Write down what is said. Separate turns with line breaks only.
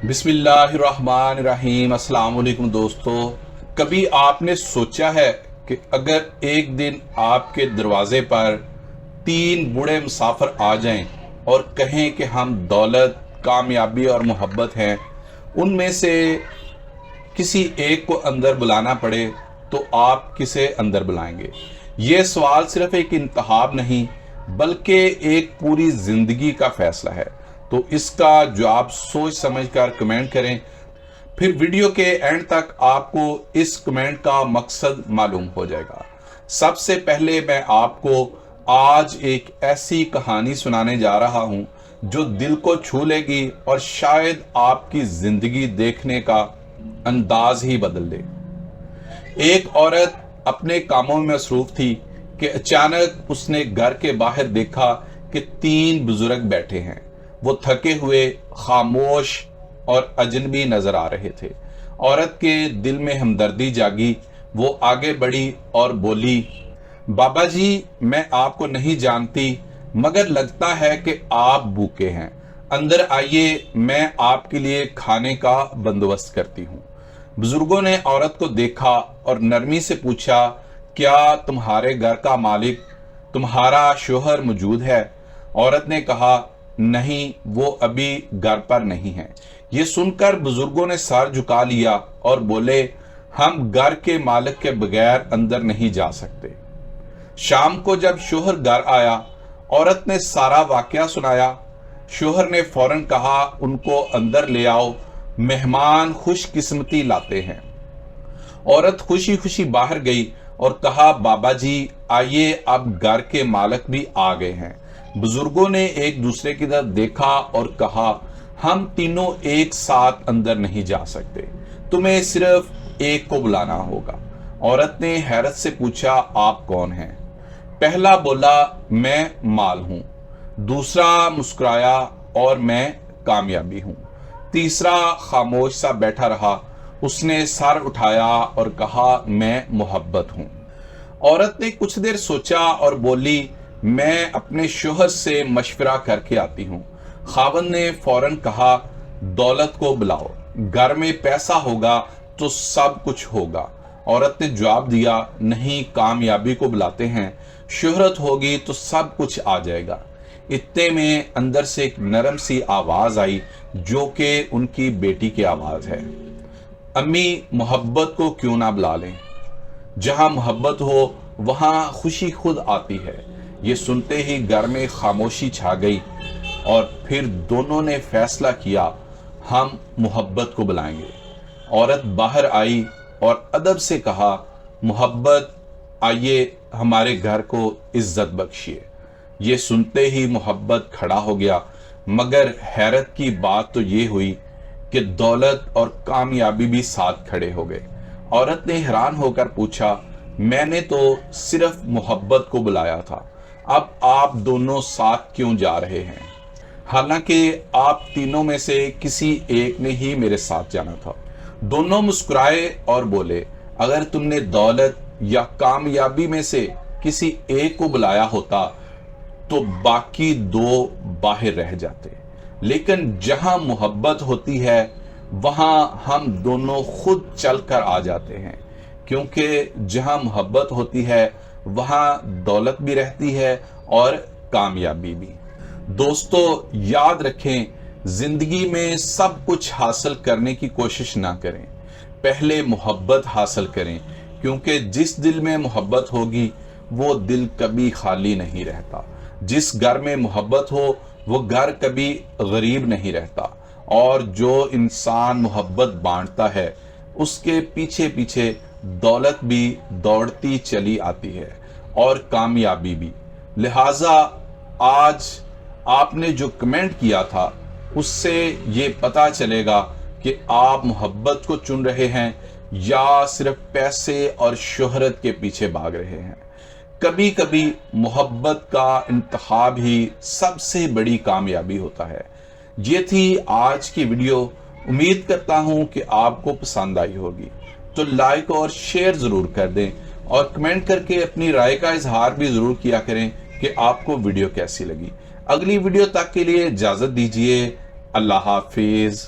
बिस्मिल्लाहिर्रहमानिर्रहीम। अस्सलाम वालेकुम दोस्तों, कभी आपने सोचा है कि अगर एक दिन आपके दरवाजे पर 3 बूढ़े मुसाफिर आ जाएं और कहें कि हम दौलत, कामयाबी और मोहब्बत हैं, उनमें से किसी एक को अंदर बुलाना पड़े तो आप किसे अंदर बुलाएंगे? ये सवाल सिर्फ एक इंतखाब नहीं बल्कि एक पूरी जिंदगी का फैसला है। तो इसका जवाब सोच समझकर कमेंट करें, फिर वीडियो के एंड तक आपको इस कमेंट का मकसद मालूम हो जाएगा। सबसे पहले मैं आपको आज एक ऐसी कहानी सुनाने जा रहा हूं जो दिल को छू लेगी और शायद आपकी जिंदगी देखने का अंदाज ही बदल दे। एक औरत अपने कामों में मसरूफ थी कि अचानक उसने घर के बाहर देखा कि 3 बुजुर्ग बैठे हैं। वो थके हुए, खामोश और अजनबी नजर आ रहे थे। औरत के दिल में हमदर्दी जागी। वो आगे बढ़ी और बोली, बाबा जी, मैं आपको नहीं जानती मगर लगता है कि आप भूखे हैं। अंदर आइए, मैं आपके लिए खाने का बंदोबस्त करती हूँ। बुजुर्गों ने औरत को देखा और नरमी से पूछा, क्या तुम्हारे घर का मालिक, तुम्हारा शोहर मौजूद है? औरत ने कहा, नहीं, वो अभी घर पर नहीं है। ये सुनकर बुजुर्गों ने सर झुका लिया और बोले, हम घर के मालिक के बगैर अंदर नहीं जा सकते। शाम को जब शोहर घर आया, औरत ने सारा वाकया सुनाया। शोहर ने फौरन कहा, उनको अंदर ले आओ, मेहमान खुशकिस्मती लाते हैं। औरत खुशी खुशी बाहर गई और कहा, बाबा जी आइए, अब घर के मालिक भी आ गए हैं। बुजुर्गों ने एक दूसरे की तरफ देखा और कहा, हम तीनों एक साथ अंदर नहीं जा सकते, तुम्हें सिर्फ एक को बुलाना होगा। औरत ने हैरत से पूछा, आप कौन हैं? पहला बोला, मैं माल हूं। दूसरा मुस्कुराया, और मैं कामयाबी हूं। तीसरा खामोश सा बैठा रहा। उसने सर उठाया और कहा, मैं मोहब्बत हूं। औरत ने कुछ देर सोचा और बोली, मैं अपने शोहर से मशवरा करके आती हूँ। खावंद ने फौरन कहा, दौलत को बुलाओ, घर में पैसा होगा तो सब कुछ होगा। औरत ने जवाब दिया, नहीं, कामयाबी को बुलाते हैं, शोहरत होगी तो सब कुछ आ जाएगा। इतने में अंदर से एक नरम सी आवाज आई जो कि उनकी बेटी की आवाज है। अम्मी, मोहब्बत को क्यों ना बुला लें? जहां मोहब्बत हो वहां खुशी खुद आती है। ये सुनते ही घर में खामोशी छा गई और फिर दोनों ने फैसला किया, हम मोहब्बत को बुलाएंगे। औरत बाहर आई और अदब से कहा, मोहब्बत, आइए, हमारे घर को इज्जत बख्शिए। ये सुनते ही मोहब्बत खड़ा हो गया, मगर हैरत की बात तो ये हुई कि दौलत और कामयाबी भी साथ खड़े हो गए। औरत ने हैरान होकर पूछा, मैंने तो सिर्फ मोहब्बत को बुलाया था, अब आप दोनों साथ क्यों जा रहे हैं? हालांकि आप तीनों में से किसी एक ने ही मेरे साथ जाना था। दोनों मुस्कुराए और बोले, अगर तुमने दौलत या कामयाबी में से किसी एक को बुलाया होता तो बाकी 2 बाहर रह जाते। लेकिन जहां मोहब्बत होती है वहां हम दोनों खुद चलकर आ जाते हैं, क्योंकि जहां मोहब्बत होती है वहां दौलत भी रहती है और कामयाबी भी। दोस्तों, याद रखें, जिंदगी में सब कुछ हासिल करने की कोशिश ना करें, पहले मोहब्बत हासिल करें, क्योंकि जिस दिल में मोहब्बत होगी वो दिल कभी खाली नहीं रहता। जिस घर में मोहब्बत हो वो घर कभी गरीब नहीं रहता। और जो इंसान मोहब्बत बांटता है उसके पीछे पीछे दौलत भी दौड़ती चली आती है और कामयाबी भी। लिहाजा आज आपने जो कमेंट किया था उससे ये पता चलेगा कि आप मोहब्बत को चुन रहे हैं या सिर्फ पैसे और शोहरत के पीछे भाग रहे हैं। कभी कभी मोहब्बत का इंतखाब ही सबसे बड़ी कामयाबी होता है। ये थी आज की वीडियो। उम्मीद करता हूं कि आपको पसंद आई होगी, तो लाइक और शेयर जरूर कर दें और कमेंट करके अपनी राय का इजहार भी जरूर किया करें कि आपको वीडियो कैसी लगी। अगली वीडियो तक के लिए इजाजत दीजिए। अल्लाह हाफिज।